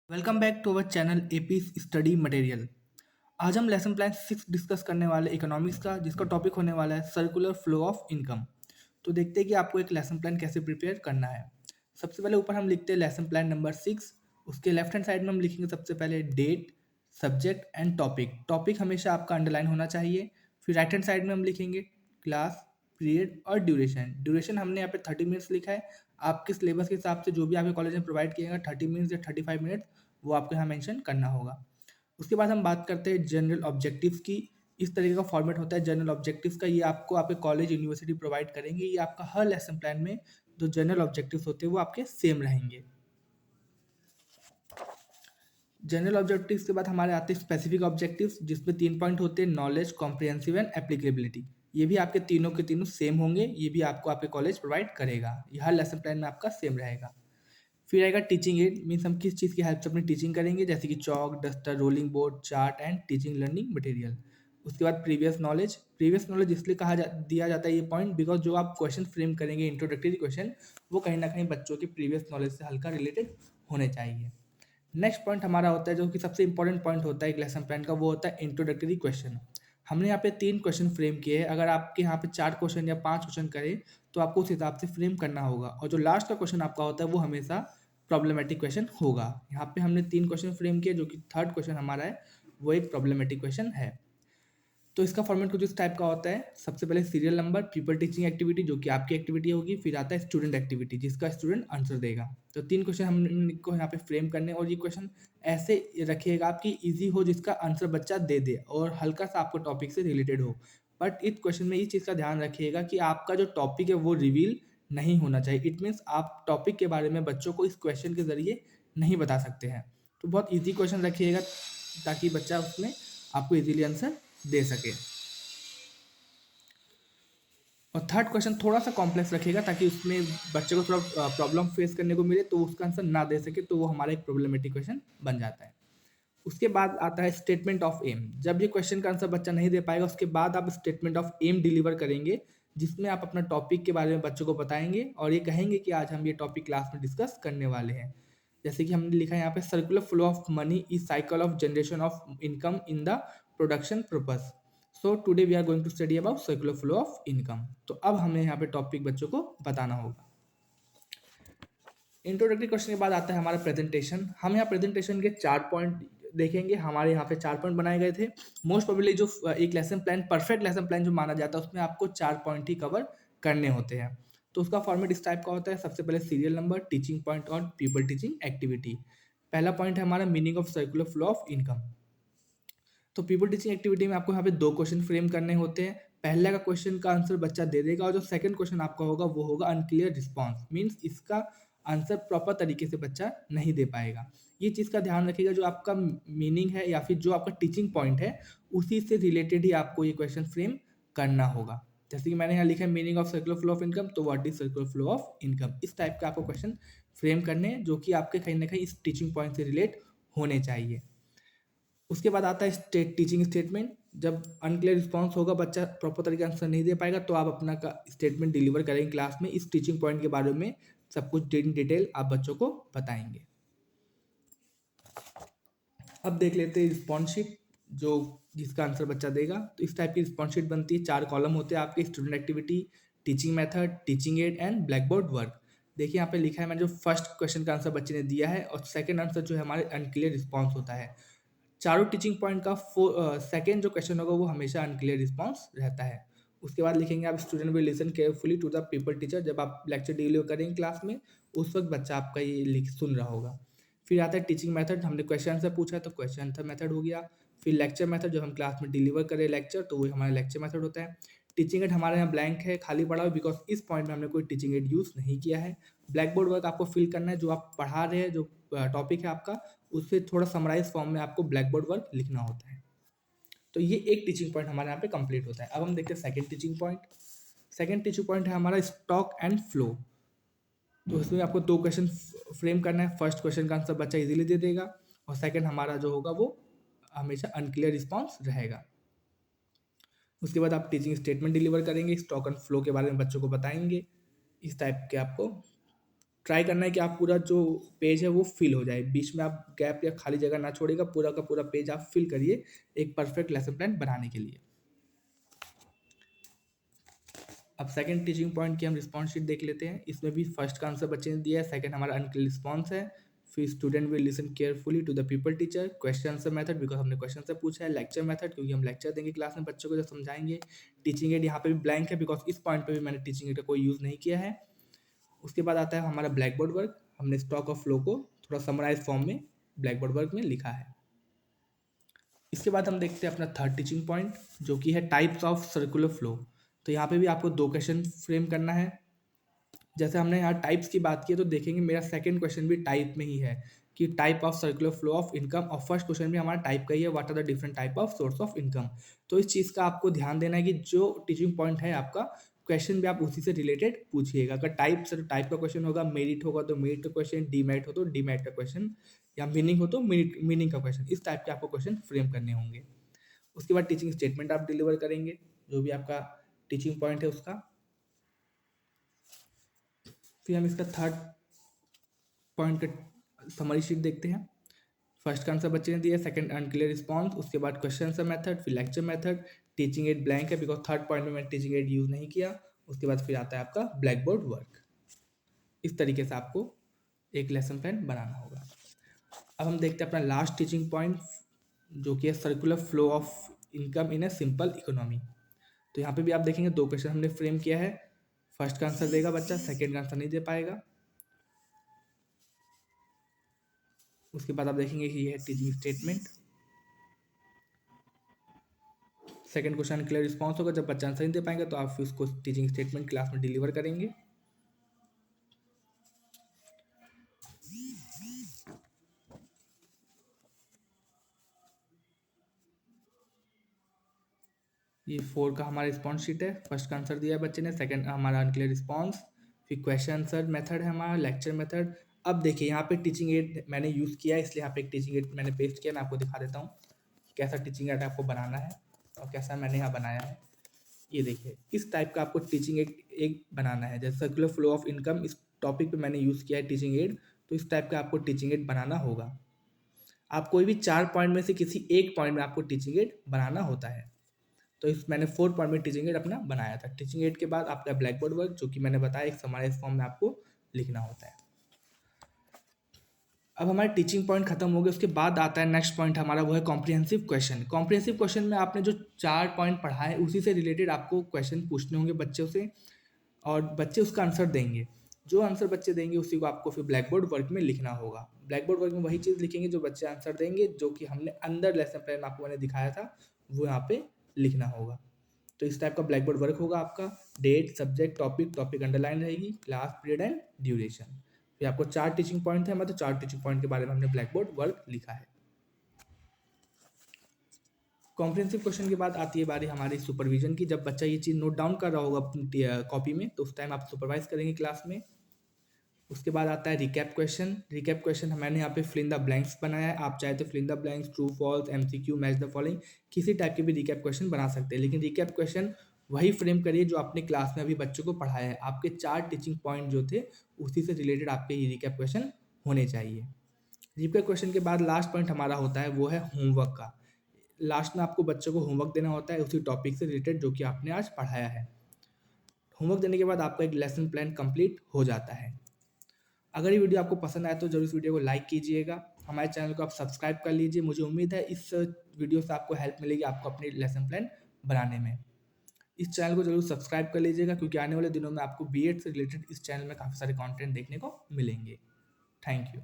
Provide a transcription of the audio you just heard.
Welcome back to our channel AP study material. आज हम lesson plan 6 discuss करने वाले इकोनॉमिक्स का, जिसका टॉपिक होने वाला है सर्कुलर फ्लो ऑफ इनकम। तो देखते हैं कि आपको एक लेसन प्लान कैसे प्रिपेयर करना है। सबसे पहले ऊपर हम लिखते हैं लेसन प्लान नंबर 6। उसके लेफ्ट हैंड साइड में हम लिखेंगे सबसे पहले date, subject and topic. Topic हमेशा आपका अंडरलाइन होना चाहिए। फिर राइट हैंड साइड में हम लिखेंगे क्लास, पीरियड और ड्यूरेशन। ड्यूरेशन हमने यहाँ पे 30 मिनट्स लिखा है। आपके सिलेबस के हिसाब से जो भी आपके कॉलेज में प्रोवाइड किएगा 30 मिनट्स या 35 मिनट्स, वो आपको यहाँ मेंशन करना होगा। उसके बाद हम बात करते हैं जनरल ऑब्जेक्टिव्स की। इस तरीके का फॉर्मेट होता है जनरल ऑब्जेक्टिव्स का। ये आपको आपके कॉलेज यूनिवर्सिटी प्रोवाइड करेंगे। ये आपका हर लेसन प्लान में जो जनरल ऑब्जेक्टिव्स होते हैं वो आपके सेम रहेंगे। जनरल ऑब्जेक्टिव्स के बाद हमारे आते हैं स्पेसिफिक ऑब्जेक्टिव्स, जिसमें 3 पॉइंट होते हैं नॉलेज, कॉम्प्रिहेंसिव एंड एप्लीकेबिलिटी। ये भी आपके तीनों के तीनों सेम होंगे। ये भी आपको आपके कॉलेज प्रोवाइड करेगा। ये हर लेसन प्लान में आपका सेम रहेगा। फिर आएगा टीचिंग एड, मीन्स हम किस चीज़ की हेल्प से अपनी टीचिंग करेंगे, जैसे कि chalk, duster, rolling board, chart and teaching learning material. उसके बाद प्रीवियस नॉलेज। प्रीवियस नॉलेज इसलिए दिया जाता है ये पॉइंट, बिकॉज जो आप क्वेश्चन फ्रेम करेंगे इंट्रोडक्टरी क्वेश्चन, वो कहीं ना कहीं बच्चों के प्रीवियस नॉलेज से हल्का रिलेटेड होने चाहिए। नेक्स्ट पॉइंट हमारा होता है जो कि सबसे इंपॉर्टेंट पॉइंट होता है एक लेसन प्लान का, वो होता है इंट्रोडक्टरी क्वेश्चन। हमने यहाँ पे 3 क्वेश्चन फ्रेम किए हैं। अगर आपके यहाँ पे 4 क्वेश्चन या 5 क्वेश्चन करें तो आपको उस हिसाब से फ्रेम करना होगा, और जो लास्ट का क्वेश्चन आपका होता है वो हमेशा प्रॉब्लमेटिक क्वेश्चन होगा। यहाँ पे हमने 3 क्वेश्चन फ्रेम किए, जो कि थर्ड क्वेश्चन हमारा है वो एक प्रॉब्लमेटिक क्वेश्चन है। तो इसका फॉर्मेट कुछ इस टाइप का होता है। सबसे पहले serial number, people teaching activity जो कि आपकी एक्टिविटी होगी, फिर आता है स्टूडेंट एक्टिविटी जिसका स्टूडेंट आंसर देगा। तो 3 क्वेश्चन हमको यहाँ पे फ्रेम करने, और ये क्वेश्चन ऐसे रखिएगा आपकी ईजी हो जिसका आंसर बच्चा दे दे और हल्का सा आपको टॉपिक से रिलेटेड हो। बट इस क्वेश्चन में इस चीज़ का ध्यान रखिएगा कि आपका जो टॉपिक है वो रिवील नहीं होना चाहिए। इट मीन्स आप टॉपिक के बारे में बच्चों को इस क्वेश्चन के जरिए नहीं बता सकते हैं। तो बहुत ईजी क्वेश्चन रखिएगा ताकि बच्चा उसमें आपको इजीली आंसर दे सके। और थर्ड क्वेश्चन थोड़ा सा कॉम्प्लेक्स रखिएगा ताकि उसमें बच्चे को थोड़ा प्रॉब्लम फेस करने को मिले, तो उसका आंसर ना दे सके तो वो हमारा एक प्रॉब्लमेटिक क्वेश्चन बन जाता है। उसके बाद आता है स्टेटमेंट ऑफ एम। जब ये क्वेश्चन का आंसर बच्चा नहीं दे पाएगा, उसके बाद आप स्टेटमेंट ऑफ एम डिलीवर करेंगे, जिसमें आप अपना टॉपिक के बारे में बच्चों को बताएंगे और ये कहेंगे कि आज हम ये टॉपिक क्लास में डिस्कस करने वाले हैं। जैसे कि हमने लिखा है यहाँ पे circular flow of money is cycle of generation of income in the production purpose. So today we are going to study about circular flow of income. तो अब हमें यहाँ पे टॉपिक बच्चों को बताना होगा। इंट्रोडक्टरी क्वेश्चन के बाद आता है हमारा प्रेजेंटेशन। हम यहाँ प्रेजेंटेशन के 4 पॉइंट देखेंगे। हमारे यहाँ पे 4 पॉइंट बनाए गए थे। मोस्ट प्रोबेबली जो एक lesson plan, perfect lesson plan जो माना जाता है, उसमें आपको 4 पॉइंट ही कवर करने होते हैं। तो उसका फॉर्मेट इस टाइप का होता है। सबसे पहले सीरियल नंबर, टीचिंग पॉइंट और पीपल टीचिंग एक्टिविटी। पहला पॉइंट है हमारा meaning of circular flow of income. तो पीपल टीचिंग एक्टिविटी में आपको यहाँ पे 2 क्वेश्चन फ्रेम करने होते हैं। पहले का क्वेश्चन का आंसर बच्चा दे देगा, और जो सेकंड क्वेश्चन आपका होगा वो होगा अनक्लियर रिस्पॉन्स, मीन्स इसका आंसर प्रॉपर तरीके से बच्चा नहीं दे पाएगा। ये चीज़ का ध्यान रखिएगा, जो आपका मीनिंग है या फिर जो आपका टीचिंग पॉइंट है उसी से रिलेटेड ही आपको ये क्वेश्चन फ्रेम करना होगा। जैसे कि मैंने यहाँ लिखा है meaning of circular flow of income, तो what is circular flow of income, इस टाइप का आपको क्वेश्चन फ्रेम करने हैं, जो कि आपके कहीं ना कहीं इस टीचिंग पॉइंट से रिलेट होने चाहिए। उसके बाद आता है टीचिंग स्टेटमेंट। जब अनक्लियर रिस्पॉन्स होगा, बच्चा प्रॉपर तरीके से आंसर नहीं दे पाएगा, तो आप अपना स्टेटमेंट डिलीवर करेंगे क्लास में। इस टीचिंग पॉइंट के बारे में सब कुछ इन डिटेल आप बच्चों को बताएंगे। अब देख लेते हैं रिस्पॉन्स शीट, जो जिसका आंसर बच्चा देगा। तो इस टाइप की रिस्पॉन्स शीट बनती है। 4 कॉलम होते हैं आपके, student activity, teaching method, teaching add and black board work. देखिए यहाँ पे लिखा है, मैंने जो फर्स्ट क्वेश्चन का आंसर बच्चे ने दिया है, और सेकंड आंसर जो है हमारे अनक्लियर रिस्पॉन्स होता है। चारों टीचिंग पॉइंट का सेकेंड जो क्वेश्चन होगा वो हमेशा अनक्लियर रिस्पॉन्स रहता है। उसके बाद लिखेंगे आप student will listen carefully to the people teacher. जब आप लेक्चर डिलीवर करेंगे क्लास में, उस वक्त बच्चा आपका ये लिख सुन रहा होगा। फिर आता है टीचिंग मेथड। हमने क्वेश्चन आंसर पूछा तो क्वेश्चन आंसर मेथड हो गया। फिर लेक्चर मेथड, जब हम क्लास में डिलीवर करें लेक्चर, तो वो हमारा लेक्चर मेथड होता है। टीचिंग एड हमारे यहाँ ब्लैंक है, खाली पड़ा हुआ, बिकॉज इस पॉइंट में हमने कोई टीचिंग एड यूज़ नहीं किया है। ब्लैक बोर्ड वर्क आपको फिल करना है, जो आप पढ़ा रहे हैं, जो टॉपिक है आपका, उससे थोड़ा समराइज फॉर्म में आपको ब्लैक बोर्ड वर्क लिखना होता है। तो ये एक टीचिंग पॉइंट हमारे यहाँ पे कंप्लीट होता है। अब हम देखते हैं second teaching point. Second teaching point है हमारा स्टॉक एंड फ्लो। तो इसमें आपको 2 क्वेश्चन फ्रेम करना है। फर्स्ट क्वेश्चन का आंसर बच्चा इजीली दे देगा, और सेकंड हमारा जो होगा वो हमेशा अनक्लियर रिस्पॉन्स रहेगा। उसके बाद आप टीचिंग स्टेटमेंट डिलीवर करेंगे, स्टॉक एंड फ्लो के बारे में बच्चों को बताएंगे। इस टाइप के आपको ट्राई करना है कि आप पूरा जो पेज है वो फिल हो जाए, बीच में आप गैप या खाली जगह ना छोड़िएगा, पूरा का पूरा पेज आप फिल करिए एक परफेक्ट लेसन प्लान बनाने के लिए। अब सेकंड टीचिंग पॉइंट की हम रिस्पॉन्स शीट देख लेते हैं। इसमें भी फर्स्ट का आंसर बच्चे ने दिया है, सेकंड हमारा अनक्लियर रिस्पॉन्स है, फिर student will listen carefully to the people teacher, question answer method because हमने क्वेश्चन से पूछा है, लेक्चर मेथड क्योंकि हम लेक्चर देंगे क्लास में बच्चों को जो समझाएंगे, टीचिंग एड यहाँ पे भी ब्लैंक है बिकॉज इस पॉइंट पे भी मैंने टीचिंग एड का कोई यूज़ नहीं किया है। उसके बाद आता है हमारा ब्लैक बोर्ड वर्क, हमने स्टॉक ऑफ फ्लो को थोड़ा समराइज फॉर्म में ब्लैक बोर्ड वर्क में लिखा है। इसके बाद हम देखते हैं अपना थर्ड टीचिंग पॉइंट जो कि है टाइप्स ऑफ सर्कुलर फ्लो। तो यहाँ पे भी आपको 2 क्वेश्चन फ्रेम करना है। जैसे हमने यहाँ टाइप्स की बात की तो देखेंगे मेरा सेकंड क्वेश्चन भी टाइप में ही है कि type of circular flow of income, और फर्स्ट क्वेश्चन भी हमारा टाइप का ही है, what are the different type of source of income. तो इस चीज़ का आपको ध्यान देना है कि जो टीचिंग पॉइंट है आपका, क्वेश्चन भी आप उसी से रिलेटेड पूछिएगा। अगर टाइप से टाइप का क्वेश्चन होगा, मेरिट होगा तो मेरिट का क्वेश्चन, डीमेरिट हो तो डीमेरिट का क्वेश्चन, या मीनिंग हो तो मीनिंग का क्वेश्चन, इस टाइप के आपको क्वेश्चन फ्रेम करने होंगे। उसके बाद टीचिंग स्टेटमेंट आप डिलीवर करेंगे जो भी आपका टीचिंग पॉइंट है उसका। फिर हम इसका थर्ड पॉइंट का समरी शीट देखते हैं। फर्स्ट का आंसर बच्चे ने दिया, सेकंड अनक्लियर रिस्पॉन्स, उसके बाद क्वेश्चन आंसर मेथड, फिर lecture method, teaching add blank है बिकॉज थर्ड पॉइंट में मैंने टीचिंग एड यूज़ नहीं किया। उसके बाद फिर आता है आपका ब्लैक बोर्ड वर्क। इस तरीके से आपको एक लेसन प्लान बनाना होगा। अब हम देखते हैं अपना लास्ट टीचिंग पॉइंट जो कि है circular flow of income in a simple economy. तो यहाँ पे भी आप देखेंगे 2 क्वेश्चन हमने फ्रेम किया है। फर्स्ट का आंसर देगा बच्चा, सेकेंड का आंसर नहीं दे पाएगा। उसके बाद आप देखेंगे कि ये है teaching statement. Second question clear response होगा, जब बच्चा आंसर नहीं दे पाएंगे तो आप उसको टीचिंग स्टेटमेंट क्लास में डिलीवर करेंगे। ये 4 का हमारा रिस्पॉन्स शीट है। फर्स्ट का आंसर दिया है बच्चे ने, सेकंड हमारा अनक्लियर रिस्पॉन्स, फिर क्वेश्चन आंसर मेथड है हमारा, लेक्चर मेथड। अब देखिए यहाँ पे टीचिंग एड मैंने यूज़ किया है, इसलिए यहाँ पे एक टीचिंग एड मैंने पेस्ट किया। मैं आपको दिखा देता हूँ कैसा टीचिंग एड आपको बनाना है और कैसा मैंने यहाँ बनाया है। ये देखिए इस टाइप का आपको टीचिंग एड एक बनाना है। जैसे सर्कुलर फ्लो ऑफ इनकम इस टॉपिक पे मैंने यूज़ किया है टीचिंग एड, तो इस टाइप का आपको टीचिंग एड बनाना होगा। आप कोई भी 4 पॉइंट में से किसी एक पॉइंट में आपको टीचिंग एड बनाना होता है। तो इस मैंने 4 पॉइंट में टीचिंग एड अपना बनाया था। टीचिंग एड के बाद आपका ब्लैक बोर्ड वर्क जो कि मैंने बताया एक समराइज फॉर्म में आपको लिखना होता है। अब हमारे टीचिंग पॉइंट खत्म हो गए। उसके बाद आता है नेक्स्ट पॉइंट हमारा, वो है कॉम्प्रिहेंसिव क्वेश्चन। कॉम्प्रिहेंसिव क्वेश्चन में आपने जो 4 पॉइंट पढ़ा है उसी से रिलेटेड आपको क्वेश्चन पूछने होंगे बच्चों से, और बच्चे उसका आंसर देंगे। जो आंसर बच्चे देंगे उसी को आपको फिर ब्लैक बोर्ड वर्क में लिखना होगा। ब्लैक बोर्ड वर्क में वही चीज़ लिखेंगे जो बच्चे आंसर देंगे, जो कि हमने अंदर लेसन प्लान आपको मैंने दिखाया था वो यहाँ पे लिखना होगा। तो इस टाइप का ब्लैक बोर्ड वर्क होगा आपका। Date, subject, topic, topic underline रहेगी, क्लास, पीरियड एंड ड्यूरेशन। फिर आपको 4 टीचिंग पॉइंट है, मतलब 4 टीचिंग पॉइंट के बारे में हमने ब्लैक बोर्ड वर्क लिखा है। कॉम्प्रिहेंसिव क्वेश्चन के बाद आती है बारी हमारी सुपरविजन की। जब बच्चा ये चीज़ नोट डाउन कर रहा होगा अपनी कॉपी में तो उस टाइम आप सुपरवाइज करेंगे क्लास में। उसके बाद आता है रिकैप क्वेश्चन। रिकैप क्वेश्चन मैंने यहाँ पे फिल इन द ब्लैंक्स बनाया है। आप चाहे तो fill in the blanks, true false, MCQ, match the following, किसी टाइप के भी रिकैप क्वेश्चन बना सकते हैं। लेकिन रिकैप क्वेश्चन वही फ्रेम करिए जो आपने क्लास में अभी बच्चों को पढ़ाया है। आपके 4 टीचिंग पॉइंट जो थे उसी से रिलेटेड आपके ये रिकैप क्वेश्चन होने चाहिए। रिकैप क्वेश्चन के बाद लास्ट पॉइंट हमारा होता है वो है होमवर्क का। लास्ट में आपको बच्चों को होमवर्क देना होता है उसी टॉपिक से रिलेटेड जो कि आपने आज पढ़ाया है। होमवर्क देने के बाद आपका एक लेसन प्लान कंप्लीट हो जाता है। अगर ये वीडियो आपको पसंद आया तो जरूर इस वीडियो को लाइक कीजिएगा। हमारे चैनल को आप सब्सक्राइब कर लीजिए। मुझे उम्मीद है इस वीडियो से आपको हेल्प मिलेगी आपको अपनी लेसन प्लान बनाने में। इस चैनल को जरूर सब्सक्राइब कर लीजिएगा क्योंकि आने वाले दिनों में आपको बीएड से रिलेटेड इस चैनल में काफ़ी सारे कंटेंट देखने को मिलेंगे। Thank you.